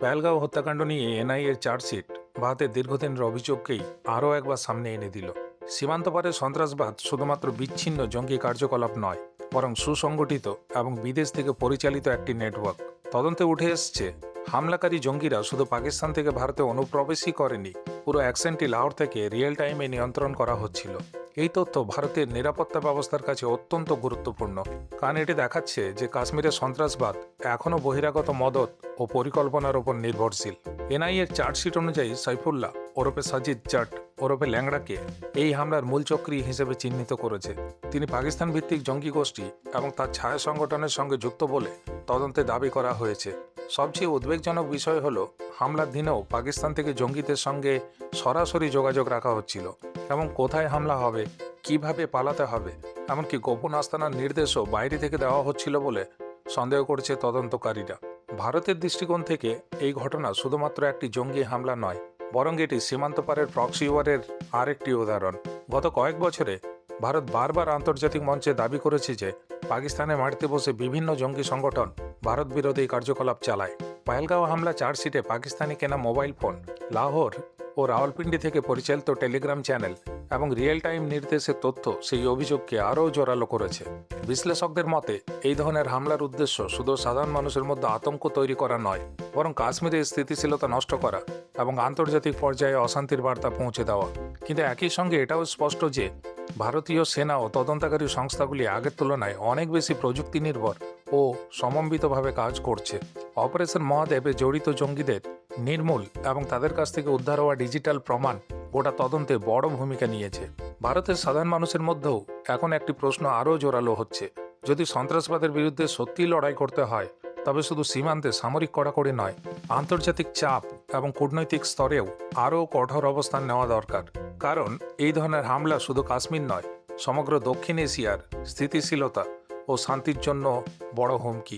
পেহেলগাঁও হত্যাকাণ্ড নিয়ে এনআইএর চার্জশিট ভারতের দীর্ঘদিনের অভিযোগকেই আরও একবার সামনে এনে দিল। সীমান্ত পারে সন্ত্রাসবাদ শুধুমাত্র বিচ্ছিন্ন জঙ্গি কার্যকলাপ নয়, বরং সুসংগঠিত এবং বিদেশ থেকে পরিচালিত একটি নেটওয়ার্ক। তদন্তে উঠে এসছে, হামলাকারী জঙ্গিরা শুধু পাকিস্তান থেকে ভারতে অনুপ্রবেশই করেনি, পুরো অ্যাকশনটি লাহোর থেকে রিয়েল টাইমে নিয়ন্ত্রণ করা হচ্ছিল। এই তথ্য ভারতের নিরাপত্তা ব্যবস্থার কাছে অত্যন্ত গুরুত্বপূর্ণ, কারণ এটি দেখাচ্ছে যে কাশ্মীরের সন্ত্রাসবাদ এখনও বহিরাগত মদত ও পরিকল্পনার উপর নির্ভরশীল। এনআইএর চার্জশিট অনুযায়ী সাইফুল্লাহ ওরফে সাজিদ জাট ওরফে ল্যাংড়াকে এই হামলার মূল চক্রী হিসেবে চিহ্নিত করেছে। তিনি পাকিস্তান ভিত্তিক জঙ্গি গোষ্ঠী এবং তার ছায়া সংগঠনের সঙ্গে যুক্ত বলে তদন্তে দাবি করা হয়েছে। সবচেয়ে উদ্বেগজনক বিষয় হলো, হামলার দিনেও পাকিস্তান থেকে জঙ্গিদের সঙ্গে সরাসরি যোগাযোগ রাখা হচ্ছিল এবং কোথায় হামলা হবে, কিভাবে পালাতে হবে, এমনকি গোপন আস্তানার নির্দেশও বাইরে থেকে দেওয়া হচ্ছিল বলে সন্দেহ করছে তদন্তকারীরা। ভারতের দৃষ্টিকোণ থেকে এই ঘটনা শুধুমাত্র একটি জঙ্গি হামলা নয়, বরং এটি সীমান্ত পারের প্রক্সি ওয়ারের আরেকটি উদাহরণ। গত কয়েক বছরে ভারত বারবার আন্তর্জাতিক মঞ্চে দাবি করেছে যে পাকিস্তানে মাটিতে বসে বিভিন্ন জঙ্গি সংগঠন ভারত বিরোধী কার্যকলাপ চালায়। পেহেলগাঁও হামলা চার্জশিটে পাকিস্তানি কেনা মোবাইল ফোন, লাহোর ও রাওয়ালপিন্ডি থেকে পরিচালিত টেলিগ্রাম চ্যানেল এবং রিয়েল টাইম নির্দেশের তথ্য সেই অভিযোগকে আরও জোরালো করেছে। বিশ্লেষকদের মতে, এই ধরনের হামলার উদ্দেশ্য শুধু সাধারণ মানুষের মধ্যে আতঙ্ক তৈরি করা নয়, বরং কাশ্মীরের স্থিতিশীলতা নষ্ট করা এবং আন্তর্জাতিক পর্যায়ে অশান্তির বার্তা পৌঁছে দেওয়া। কিন্তু একই সঙ্গে এটাও স্পষ্ট যে ভারতীয় সেনা ও তদন্তকারী সংস্থাগুলি আগের তুলনায় অনেক বেশি প্রযুক্তি নির্ভর ও সমন্বিতভাবে কাজ করছে। অপারেশন মহাদেবে জড়িত জঙ্গিদের নির্মূল এবং তাদের কাছ থেকে উদ্ধার হওয়া ডিজিটাল প্রমাণ গোটা তদন্তে বড় ভূমিকা নিয়েছে। ভারতের সাধারণ মানুষের মধ্যেও এখন একটি প্রশ্ন আরও জোরালো হচ্ছে, যদি সন্ত্রাসবাদের বিরুদ্ধে সত্যিই লড়াই করতে হয়, তবে শুধু সীমান্তে সামরিক কড়াকড়ি নয়, আন্তর্জাতিক চাপ এবং কূটনৈতিক স্তরেও আরও কঠোর অবস্থান নেওয়া দরকার। কারণ এই ধরনের হামলা শুধু কাশ্মীর নয়, সমগ্র দক্ষিণ এশিয়ার স্থিতিশীলতা ও শান্তির জন্য বড় হুমকি।